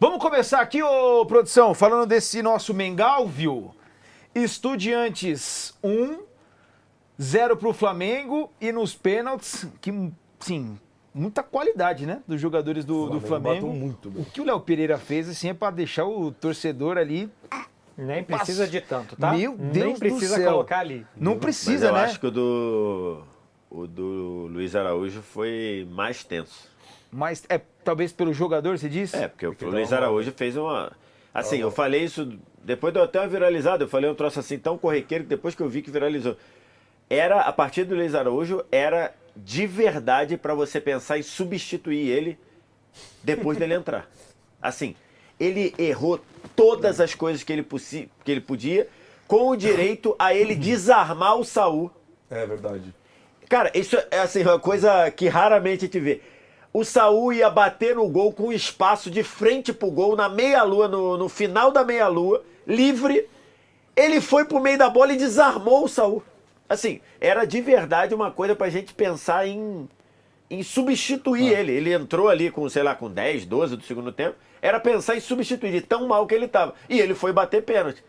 Vamos começar aqui, ô produção, falando desse nosso Mengal, viu? Estudiantes 1, 0 pro Flamengo e nos pênaltis, que, sim, muita qualidade, né, dos jogadores do Flamengo. Muito bem. O que o Léo Pereira fez, assim, é pra deixar o torcor ali... Nem precisa de tanto, tá? Meu Deus Nem precisa do céu. colocar ali. Não Mas precisa, eu né? acho que o do Luiz Araújo foi mais tenso. Mas, talvez pelo jogador, você disse? Porque o Luiz Araújo fez uma... Assim, eu falei isso, depois deu até uma viralizada, eu falei um troço assim tão corriqueiro que depois que eu vi que viralizou. A partir do Luiz Araújo, era de verdade pra você pensar em substituir ele depois dele entrar. Assim, ele errou todas as coisas que ele podia, com o direito a ele desarmar o Saul. É verdade. Cara, isso é assim, uma coisa que raramente a gente vê. O Saul ia bater no gol com espaço de frente pro gol, na meia-lua, no final da meia-lua, livre. Ele foi pro meio da bola e desarmou o Saul. Assim, era de verdade uma coisa pra gente pensar em substituir ele. Ele entrou ali com, sei lá, com 10, 12 do segundo tempo. Era pensar em substituir, de tão mal que ele tava. E ele foi bater pênalti.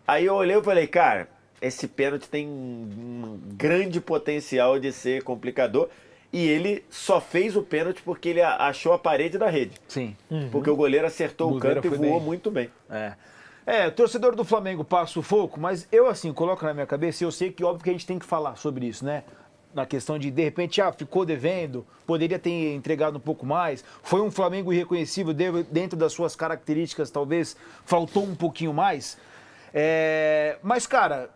Aí eu olhei e falei, cara, esse pênalti tem um grande potencial de ser complicador. E ele só fez o pênalti porque ele achou a parede da rede. Sim. Porque o goleiro acertou o goleiro canto e foi voou bem. muito bem. O torcedor do Flamengo passa o foco, mas eu, assim, coloco na minha cabeça, e eu sei que óbvio que a gente tem que falar sobre isso, né? Na questão de repente, ficou devendo, poderia ter entregado um pouco mais, foi um Flamengo irreconhecível dentro das suas características, talvez faltou um pouquinho mais. Mas, cara,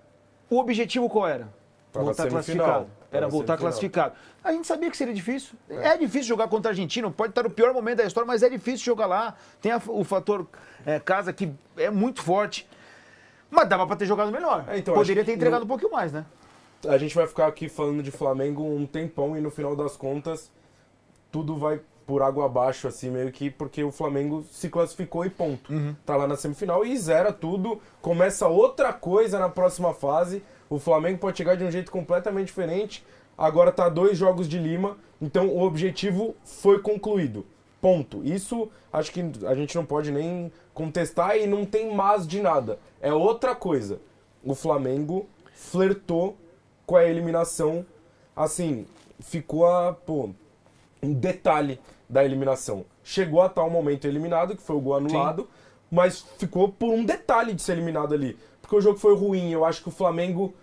o objetivo qual era? Voltar classificado. Era voltar classificado. A gente sabia que seria difícil. É difícil jogar contra a Argentina, pode estar no pior momento da história, mas é difícil jogar lá. Tem o fator casa que é muito forte. Mas dava para ter jogado melhor. Então, poderia ter entregado um pouquinho mais, né? A gente vai ficar aqui falando de Flamengo um tempão e no final das contas tudo vai por água abaixo, assim, meio que porque o Flamengo se classificou e ponto. Tá lá na semifinal e zera tudo, começa outra coisa na próxima fase. O Flamengo pode chegar de um jeito completamente diferente. Agora tá 2 jogos de Lima, então o objetivo foi concluído. Ponto. Isso acho que a gente não pode nem contestar e não tem mais de nada. É outra coisa. O Flamengo flertou com a eliminação, assim, ficou um detalhe da eliminação. Chegou a tal momento eliminado, que foi o gol anulado, mas ficou por um detalhe de ser eliminado ali. Porque o jogo foi ruim, eu acho que o Flamengo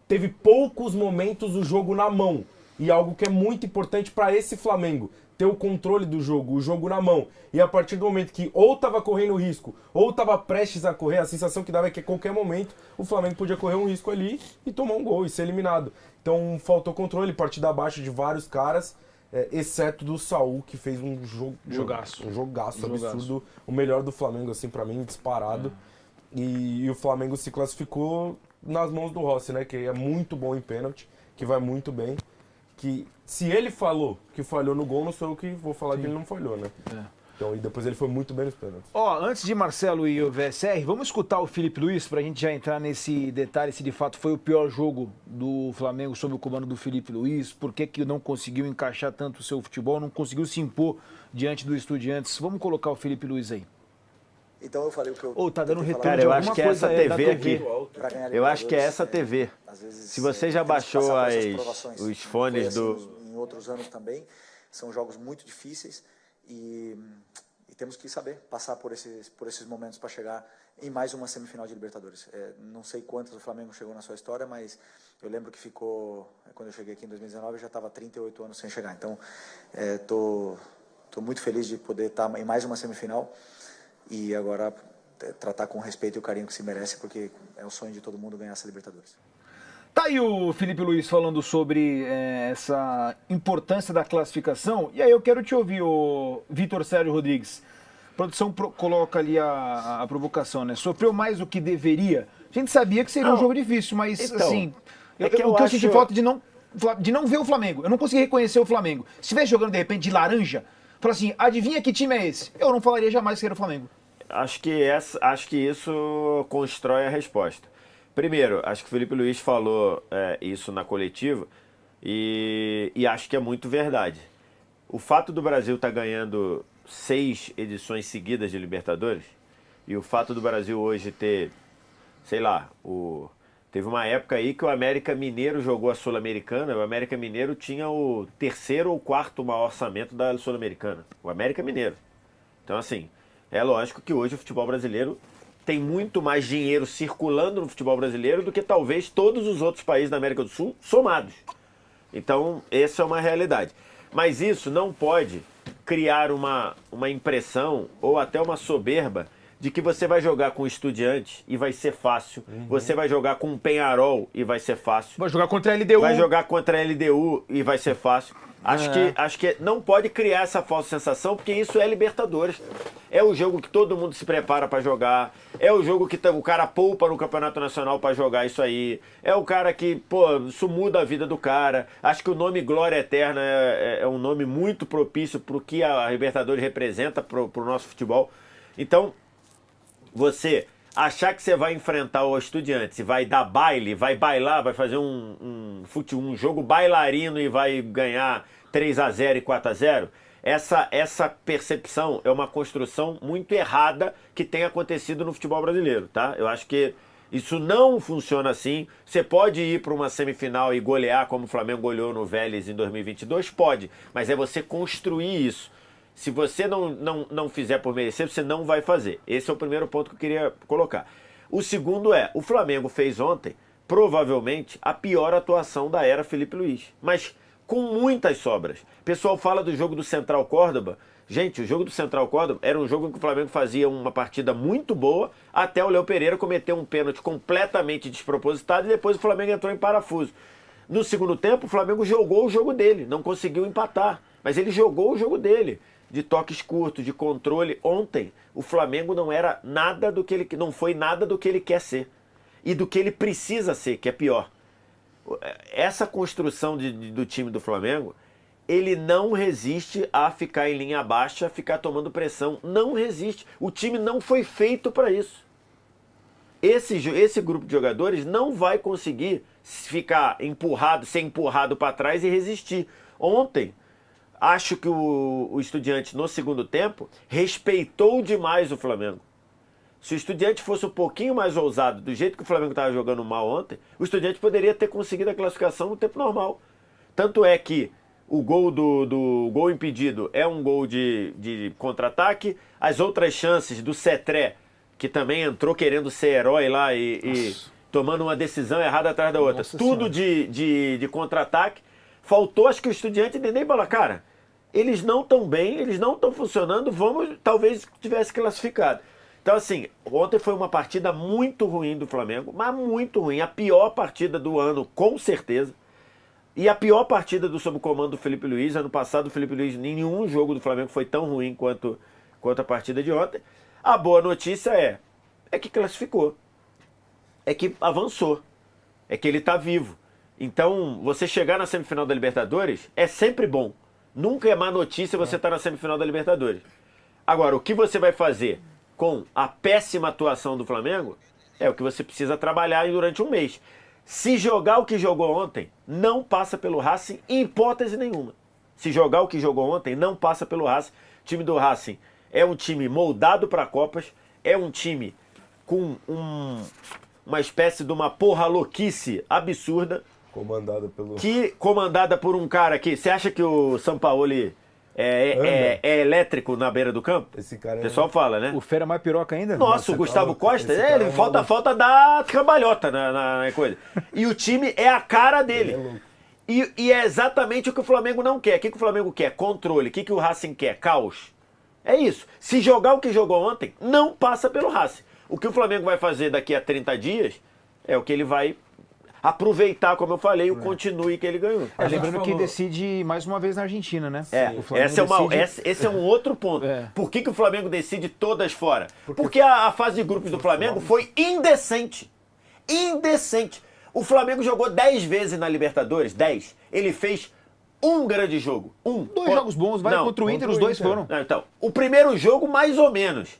teve poucos momentos o jogo na mão. E algo que é muito importante para esse Flamengo, ter o controle do jogo, o jogo na mão. E a partir do momento que ou estava correndo risco, ou estava prestes a correr, a sensação que dava é que a qualquer momento o Flamengo podia correr um risco ali e tomar um gol e ser eliminado. Então faltou controle, partida abaixo de vários caras, exceto do Saul, que fez um jogaço absurdo, o melhor do Flamengo, assim, para mim, disparado. E o Flamengo se classificou nas mãos do Rossi, né, que é muito bom em pênalti, que vai muito bem. Que se ele falou que falhou no gol, não sou eu que vou falar que ele não falhou, né? Então, e depois ele foi muito bem nos pênaltis. Antes de Marcelo e o VSR, vamos escutar o Felipe Luiz pra gente já entrar nesse detalhe, se de fato foi o pior jogo do Flamengo sob o comando do Felipe Luiz, por que não conseguiu encaixar tanto o seu futebol, não conseguiu se impor diante do Estudiantes. Vamos colocar o Felipe Luiz aí. Então eu falei o que eu... Tá dando retorno Cara, de eu alguma acho que é coisa essa da TV aqui. Eu acho que é essa TV. Se você já baixou os fones em outros anos também, são jogos muito difíceis e temos que saber passar por esses momentos para chegar em mais uma semifinal de Libertadores. Não sei quantas o Flamengo chegou na sua história, mas eu lembro que ficou, quando eu cheguei aqui em 2019, eu já estava 38 anos sem chegar. Então, tô muito feliz de poder estar em mais uma semifinal e agora tratar com o respeito e o carinho que se merece, porque é o sonho de todo mundo ganhar essa Libertadores. Tá aí o Felipe Luiz falando sobre essa importância da classificação. E aí eu quero te ouvir, o Vitor Sérgio Rodrigues. A produção coloca ali a provocação, né? Sofreu mais do que deveria. A gente sabia que seria um jogo difícil, mas então, assim... é que o que eu senti acho- falta de não ver o Flamengo. Eu não consegui reconhecer o Flamengo. Se estivesse jogando, de repente, de laranja, fala assim, adivinha que time é esse? Eu não falaria jamais que era o Flamengo. Acho que isso constrói a resposta. Primeiro, acho que o Felipe Luiz falou isso na coletiva e acho que é muito verdade. O fato do Brasil estar ganhando 6 edições seguidas de Libertadores, e o fato do Brasil hoje ter, sei lá, teve uma época aí que o América Mineiro jogou a Sul-Americana, o América Mineiro tinha o 3º ou 4º maior orçamento da Sul-Americana, o América Mineiro. Então, assim, é lógico que hoje o futebol brasileiro tem muito mais dinheiro circulando no futebol brasileiro do que talvez todos os outros países da América do Sul somados. Então, essa é uma realidade. Mas isso não pode criar uma impressão ou até uma soberba de que você vai jogar com o Estudiantes e vai ser fácil. Você vai jogar com o Penharol e vai ser fácil. Vai jogar contra a LDU. Vai jogar contra a LDU e vai ser fácil. Acho que não pode criar essa falsa sensação, porque isso é Libertadores. É o jogo que todo mundo se prepara pra jogar. É o jogo que o cara poupa no Campeonato Nacional pra jogar isso aí. É o cara que, pô, isso muda a vida do cara. Acho que o nome Glória Eterna é um nome muito propício pro que a Libertadores representa pro nosso futebol. Então, você achar que você vai enfrentar o Estudiantes e vai dar baile, vai bailar, vai fazer um jogo bailarino e vai ganhar 3-0 e 4-0, essa percepção é uma construção muito errada que tem acontecido no futebol brasileiro, tá? Eu acho que isso não funciona assim. Você pode ir para uma semifinal e golear como o Flamengo goleou no Vélez em 2022? Pode, mas é você construir isso. Se você não fizer por merecer, você não vai fazer. Esse é o primeiro ponto que eu queria colocar. O segundo o Flamengo fez ontem, provavelmente, a pior atuação da era Felipe Luiz. Mas com muitas sobras. O pessoal fala do jogo do Central Córdoba. Gente, o jogo do Central Córdoba era um jogo em que o Flamengo fazia uma partida muito boa, até o Léo Pereira cometer um pênalti completamente despropositado e depois o Flamengo entrou em parafuso. No segundo tempo, o Flamengo jogou o jogo dele, não conseguiu empatar, mas ele jogou o jogo dele. De toques curtos, de controle. Ontem, o Flamengo não era nada do que ele não foi nada do que ele quer ser. E do que ele precisa ser, que é pior. Essa construção do time do Flamengo, ele não resiste a ficar em linha baixa, a ficar tomando pressão. Não resiste. O time não foi feito para isso. Esse grupo de jogadores não vai conseguir ficar ser empurrado para trás e resistir. Ontem, acho que o Estudiante, no segundo tempo, respeitou demais o Flamengo. Se o Estudiante fosse um pouquinho mais ousado, do jeito que o Flamengo estava jogando mal ontem, o Estudiante poderia ter conseguido a classificação no tempo normal. Tanto é que o gol do gol impedido é um gol de contra-ataque. As outras chances do Cetré, que também entrou querendo ser herói lá e tomando uma decisão errada atrás da outra. Tudo de contra-ataque. Faltou, acho que o Estudiante nem bola, cara. Eles não estão bem, eles não estão funcionando, talvez tivesse classificado. Então, assim, ontem foi uma partida muito ruim do Flamengo, mas muito ruim. A pior partida do ano, com certeza. E a pior partida sob o comando do Felipe Luiz. Ano passado, o Felipe Luiz, nenhum jogo do Flamengo foi tão ruim quanto a partida de ontem. A boa notícia é que classificou. É que avançou. É que ele está vivo. Então, você chegar na semifinal da Libertadores é sempre bom. Nunca é má notícia você estar na semifinal da Libertadores. Agora, o que você vai fazer com a péssima atuação do Flamengo é o que você precisa trabalhar durante um mês. Se jogar o que jogou ontem, não passa pelo Racing em hipótese nenhuma. Se jogar o que jogou ontem, não passa pelo Racing. O time do Racing é um time moldado para Copas, é um time com uma espécie de uma porra louquice absurda. Comandada por um cara que... Você acha que o Sampaoli é elétrico na beira do campo? Esse cara o pessoal fala, né? O Fera mais piroca ainda? Nossa, o Gustavo Costa, ele falta dar cambalhota na coisa. E o time é a cara dele. E é exatamente o que o Flamengo não quer. O que o Flamengo quer? Controle. O que o Racing quer? Caos. É isso. Se jogar o que jogou ontem, não passa pelo Racing. O que o Flamengo vai fazer daqui a 30 dias é o que ele vai aproveitar, como eu falei, o continue que ele ganhou. Lembrando que decide mais uma vez na Argentina, né? Esse é um outro ponto. Por que o Flamengo decide todas fora? Porque a fase de grupos do Flamengo foi indecente. Indecente. O Flamengo jogou 10 vezes na Libertadores, 10. Ele fez um grande jogo. Dois jogos bons, contra o Inter, os dois foram. Não, então, o primeiro jogo, mais ou menos.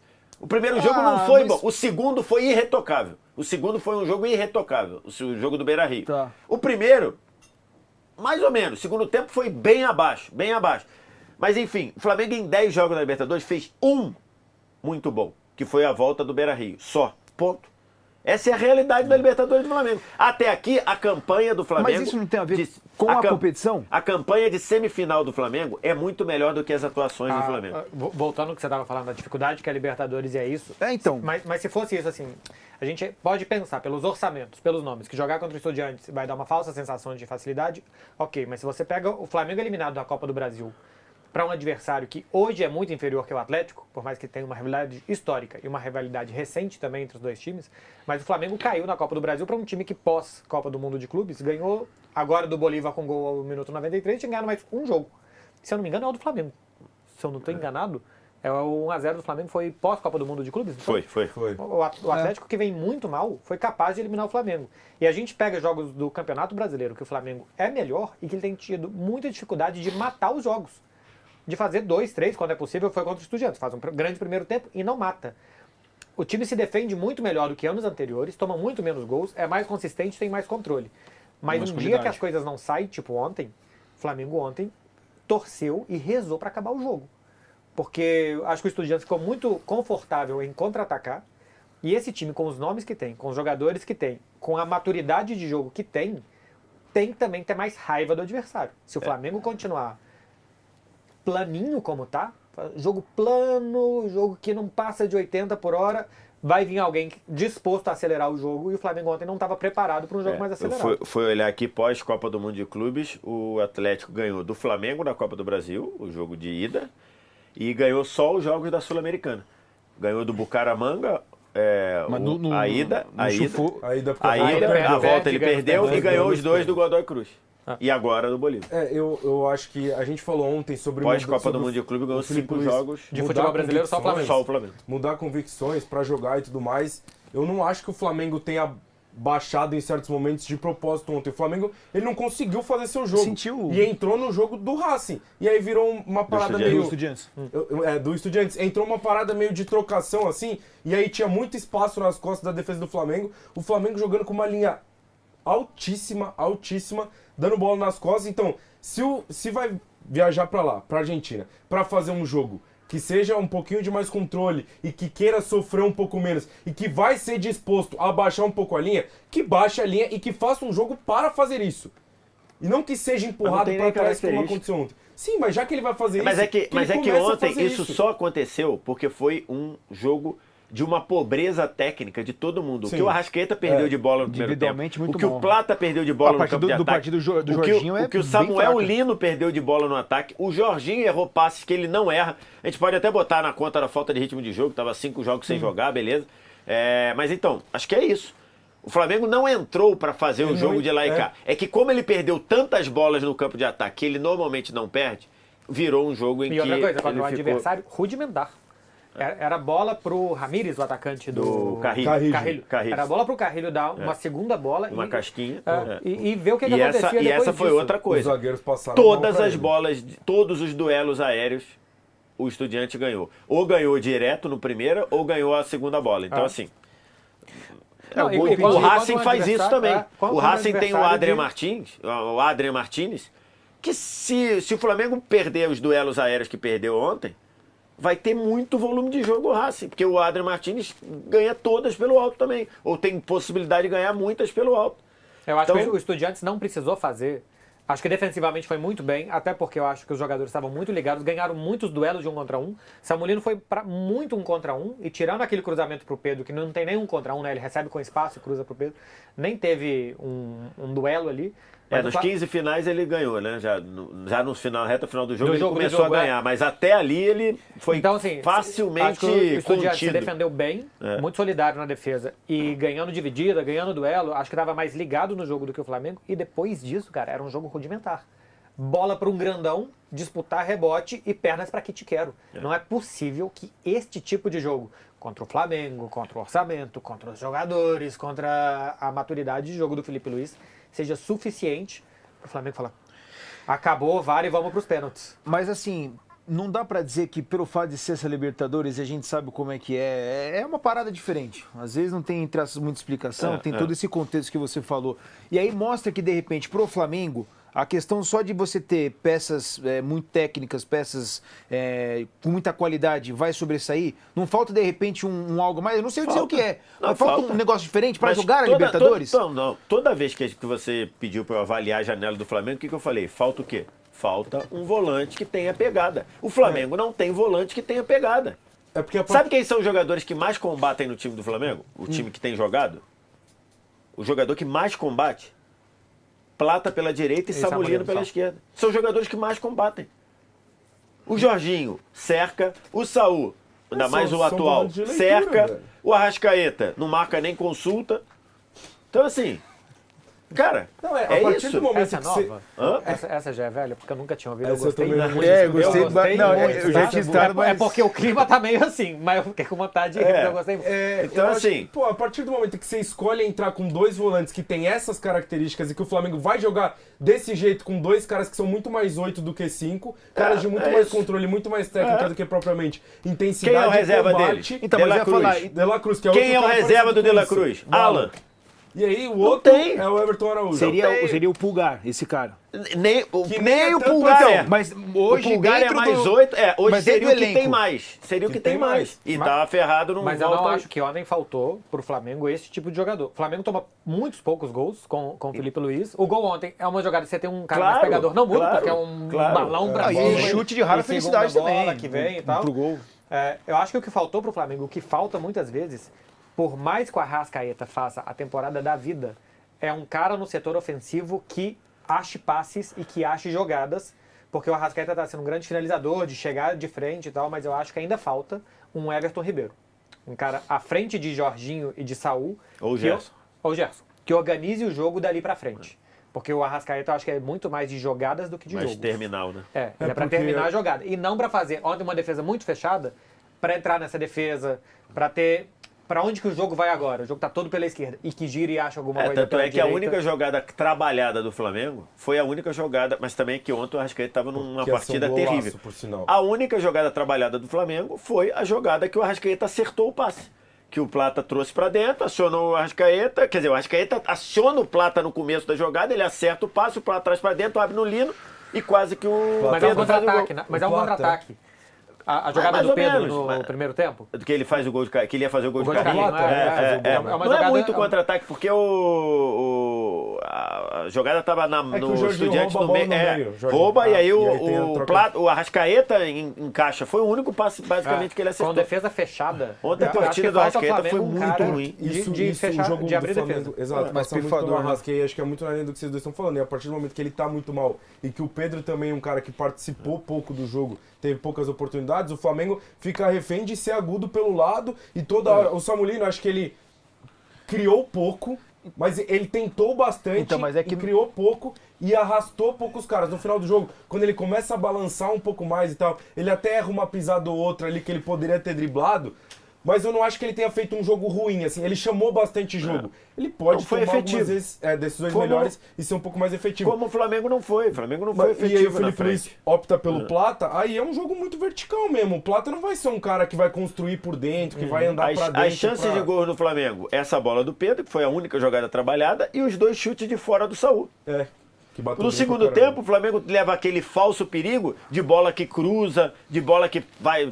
O primeiro jogo não foi bom. O segundo foi irretocável. O segundo foi um jogo irretocável. O jogo do Beira-Rio. Tá. O primeiro, mais ou menos. O segundo tempo foi bem abaixo. Bem abaixo. Mas enfim, o Flamengo em 10 jogos na Libertadores fez um muito bom, que foi a volta do Beira-Rio. Só. Ponto. Essa é a realidade da Libertadores do Flamengo. Até aqui, a campanha do Flamengo... Mas isso não tem a ver com a competição? A campanha de semifinal do Flamengo é muito melhor do que as atuações do Flamengo. Voltando ao que você estava falando, da dificuldade que a Libertadores é isso. Então. Mas se fosse isso, assim, a gente pode pensar pelos orçamentos, pelos nomes, que jogar contra o Estudiantes vai dar uma falsa sensação de facilidade, ok. Mas se você pega o Flamengo eliminado da Copa do Brasil para um adversário que hoje é muito inferior que o Atlético, por mais que tenha uma rivalidade histórica e uma rivalidade recente também entre os dois times, mas o Flamengo caiu na Copa do Brasil para um time que pós-Copa do Mundo de Clubes ganhou agora do Bolívar com gol ao minuto 93, tinha ganhado mais um jogo. Se eu não me engano é o do Flamengo. Se eu não estou enganado, o 1-0 do Flamengo foi pós-Copa do Mundo de Clubes? Então, Foi. o Atlético, que vem muito mal, foi capaz de eliminar o Flamengo. E a gente pega jogos do Campeonato Brasileiro, que o Flamengo é melhor e que ele tem tido muita dificuldade de matar os jogos. De fazer 2, 3, quando é possível, foi contra o Estudiantes. Faz um grande primeiro tempo e não mata. O time se defende muito melhor do que anos anteriores, toma muito menos gols, é mais consistente, tem mais controle. Mas um dia que as coisas não saem, tipo ontem, o Flamengo ontem torceu e rezou para acabar o jogo. Porque acho que o Estudiantes ficou muito confortável em contra-atacar. E esse time, com os nomes que tem, com os jogadores que tem, com a maturidade de jogo que tem também ter mais raiva do adversário. Se o Flamengo continuar planinho como tá, jogo plano, jogo que não passa de 80 por hora, vai vir alguém disposto a acelerar o jogo, e o Flamengo ontem não estava preparado para um jogo mais acelerado. Foi olhar aqui pós-Copa do Mundo de Clubes, o Atlético ganhou do Flamengo na Copa do Brasil, o jogo de ida, e ganhou só os jogos da Sul-Americana. Ganhou do Bucaramanga, a ida, a volta ele perdeu e ganhou os dois do Godoy Cruz. E agora do Bolívar. Eu acho que a gente falou ontem sobre... Pós-Copa do Mundo de Clube ganhou 5 jogos. De futebol brasileiro, só o Flamengo. Mudar convicções pra jogar e tudo mais. Eu não acho que o Flamengo tenha baixado em certos momentos de propósito ontem. O Flamengo, ele não conseguiu fazer seu jogo. Sentiu. E entrou no jogo do Racing. E aí virou uma parada meio... Do Estudiantes. Do Estudiantes. Entrou uma parada meio de trocação, assim, e aí tinha muito espaço nas costas da defesa do Flamengo. O Flamengo jogando com uma linha altíssima, dando bola nas costas. Então, se vai viajar pra lá, pra Argentina, pra fazer um jogo que seja um pouquinho de mais controle e que queira sofrer um pouco menos e que vai ser disposto a baixar um pouco a linha, que baixe a linha e que faça um jogo para fazer isso. E não que seja empurrado para trás como aconteceu ontem. Sim, mas já que ele vai fazer mas isso... Mas é que ontem isso só aconteceu porque foi um jogo de uma pobreza técnica de todo mundo. Sim. O que o Arrascaeta perdeu de bola no primeiro tempo. Muito o que o Plata perdeu de bola no campo de ataque. Do Jorginho o que o Samuel Lino perdeu de bola no ataque. O Jorginho errou passes que ele não erra. A gente pode até botar na conta da falta de ritmo de jogo, estava 5 jogos sem jogar, beleza. Mas então, acho que é isso. O Flamengo não entrou para fazer o jogo de lá e cá. É que como ele perdeu tantas bolas no campo de ataque que ele normalmente não perde, virou um jogo em que... E outra coisa, quando o adversário rudimentar. Era bola pro Ramírez, o atacante do Carrilho. Era bola pro Carrilho dar uma segunda bola. Uma casquinha. E ver o que acontecia depois E essa foi outra coisa. Os zagueiros passaram todas as bolas, todos os duelos aéreos, o Estudiante ganhou. Ou ganhou direto no primeiro, ou ganhou a segunda bola. Então, assim... o Racing faz isso também. O Racing tem o Adrian Martins, que se o Flamengo perder os duelos aéreos que perdeu ontem, vai ter muito volume de jogo o Racing, porque o Adrian Martins ganha todas pelo alto também, ou tem possibilidade de ganhar muitas pelo alto. Eu acho que o Estudiantes não precisou fazer. Acho que defensivamente foi muito bem, até porque eu acho que os jogadores estavam muito ligados, ganharam muitos duelos de 1 contra 1. Samuelino foi para muito 1 contra 1, e tirando aquele cruzamento pro Pedro, que não tem nem 1 contra 1, né? Ele recebe com espaço e cruza pro Pedro, nem teve um duelo ali. Nos 15 finais ele ganhou, né? Já no final, reta final do jogo, ele começou a ganhar, mas até ali ele foi então, assim, facilmente acho que o Estudiantes se defendeu bem, muito solidário na defesa, e ganhando dividida, ganhando duelo, acho que estava mais ligado no jogo do que o Flamengo, e depois disso, cara, era um jogo rudimentar. Bola para um grandão, disputar rebote e pernas para que te quero. Não é possível que este tipo de jogo, contra o Flamengo, contra o orçamento, contra os jogadores, contra a maturidade de jogo do Felipe Luiz, seja suficiente para o Flamengo falar: acabou, vale, vamos para os pênaltis. Mas assim, não dá para dizer que pelo fato de ser essa Libertadores, a gente sabe como é que é uma parada diferente. Às vezes não tem muita explicação, tem todo esse contexto que você falou. E aí mostra que de repente pro Flamengo A questão só de você ter peças muito técnicas, peças com muita qualidade, vai sobressair? Não falta, de repente, um algo mais? Eu não sei dizer o que é. Não, Mas falta um negócio diferente para jogar a Libertadores? Toda vez que você pediu para eu avaliar a janela do Flamengo, o que eu falei? Falta o quê? Falta um volante que tenha pegada. O Flamengo não tem volante que tenha pegada. É porque Sabe quem são os jogadores que mais combatem no time do Flamengo? O time que tem jogado? O jogador que mais combate? Plata pela direita e Samulino pela esquerda. São os jogadores que mais combatem. O Jorginho cerca, o Saul, ainda mais o atual, volantes de leitura, cerca, velho. o Arrascaeta não marca nem consulta. Então, assim, cara, Não, a é partir isso. do momento Essa é que você... nova? Hã? Essa já é velha, porque eu nunca tinha ouvido. Essa eu gostei também não muito. É, eu gostei. Eu gostei Não, muito, eu já tá? tinha estado, mas... É porque o clima tá meio assim, mas eu fiquei com vontade de rir, porque eu gostei muito. Então, eu acho assim- que, pô, a partir do momento que você escolhe entrar com dois volantes que tem essas características e que o Flamengo vai jogar desse jeito com dois caras que são muito mais 8 do que 5, caras de muito é mais isso. controle, muito mais técnica do que propriamente intensidade. Quem é o reserva combate. dele? Então, mas De eu La ia falar... Cruz. De La Cruz, que é Quem é outro o cara reserva do parecido De La com Cruz? isso. Alan. E aí o Não outro tem. é o Everton Araújo. Seria o Pulgar, esse cara. Nem nem é o tanto Pulgar assim. é. Mas hoje, o Pulgar é dentro mais do- 8. Hoje mas seria o dentro do que tem elenco. mais. Seria o que tem tem mais. mais. E Mas- tá ferrado no Mas eu volta não aí. acho que ontem faltou pro Flamengo esse tipo de jogador. O Flamengo toma muitos poucos gols com o Felipe Luiz. O gol ontem é uma jogada que você tem um cara mais Claro, pegador. Não muda, claro, porque é um claro. balão pra Ah, e cima. chute de rara e segunda felicidade bola também. que vem e tal. Pro gol. Eu acho que o que faltou pro Flamengo, o que falta muitas vezes, por mais que o Arrascaeta faça a temporada da vida, é um cara no setor ofensivo que ache passes e que ache jogadas, porque o Arrascaeta está sendo um grande finalizador, de chegar de frente e tal, mas eu acho que ainda falta um Everton Ribeiro. Um cara à frente de Jorginho e de Saul. Ou que- Gerson. Ou Gerson. Que organize o jogo dali pra frente. Porque o Arrascaeta eu acho que é muito mais de jogadas do que de Mais jogo. terminal, né? Ele é pra porque- terminar a jogada. E não pra fazer ontem uma defesa muito fechada, pra entrar nessa defesa, pra ter... Pra onde que o jogo vai agora? O jogo tá todo pela esquerda. E que gira e acha alguma coisa Tanto pela é que a direita. única jogada trabalhada do Flamengo foi a única jogada, mas também é que ontem o Arrascaeta estava numa Que ia ser um partida golaço, terrível. por sinal. A única jogada trabalhada do Flamengo foi a jogada que o Arrascaeta acertou o passe. Que o Plata trouxe pra dentro, acionou o Arrascaeta, quer dizer, o Arrascaeta aciona o Plata no começo da jogada, ele acerta o passe, o Plata traz pra dentro, abre no Lino e quase que o Mas é um Pedro faz o gol. contra-ataque, né? Mas é um Plata. contra-ataque. A jogada mais do ou Pedro menos, no mas- primeiro tempo? Que ele faz o gol de que ele ia fazer o gol, O gol de de carrinho. carrinho, é uma Não jogada- é muito contra-ataque, porque a jogada estava que o no Jorginho Estudiantes rouba no a meio. bola no meio, Jorginho. Rouba e aí E aí tem a o troca. Arrascaeta encaixa. Foi o único passe basicamente que ele Com acertou. defesa fechada. Ontem a eu acho partida que do falta ao Arrascaeta foi Flamengo um muito cara ruim. De fechar, o jogo de abrir do defesa. Flamengo, exato, mas passa muito pifador, pelo né? Arrasca, e acho que é muito na linha do que vocês dois estão falando. E a partir do momento que ele tá muito mal e que o Pedro também é um cara que participou pouco do jogo, teve poucas oportunidades, o Flamengo fica refém de ser agudo pelo lado e toda hora. O Samulino, acho que ele criou pouco, mas ele tentou bastante Então, mas é que- e criou pouco e arrastou poucos caras. No final do jogo, quando ele começa a balançar um pouco mais e tal, ele até erra uma pisada ou outra ali que ele poderia ter driblado, mas eu não acho que ele tenha feito um jogo ruim, assim. Ele chamou bastante jogo. Ele pode Não foi tomar efetivo. algumas vezes decisões Como- melhores e ser um pouco mais efetivo. Como o Flamengo não foi. O Flamengo não foi E aí o efetivo na Felipe Luiz frente. opta pelo Plata, aí é um jogo muito vertical mesmo. O Plata não vai ser um cara que vai construir por dentro, que vai andar pra dentro. As chances de gol no Flamengo, essa bola do Pedro, que foi a única jogada trabalhada, e os dois chutes de fora do Saúl. Que bateu No bem segundo pra caramba. tempo, o Flamengo leva aquele falso perigo de bola que cruza, de bola que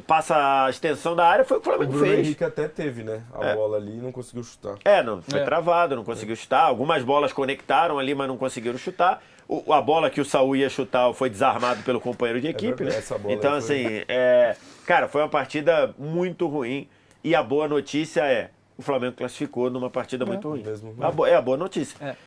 passa a extensão da área, foi o que o O Flamengo Bruno fez. Henrique até teve, né? A bola ali e não conseguiu chutar. Não, foi travado, não conseguiu chutar. Algumas bolas conectaram ali, mas não conseguiram chutar. A bola que o Saúl ia chutar foi desarmado pelo companheiro de equipe, verdade, né? essa bola Então, aí foi- assim, cara, foi uma partida muito ruim. E a boa notícia é, o Flamengo classificou numa partida muito ruim. mesmo. É a boa notícia.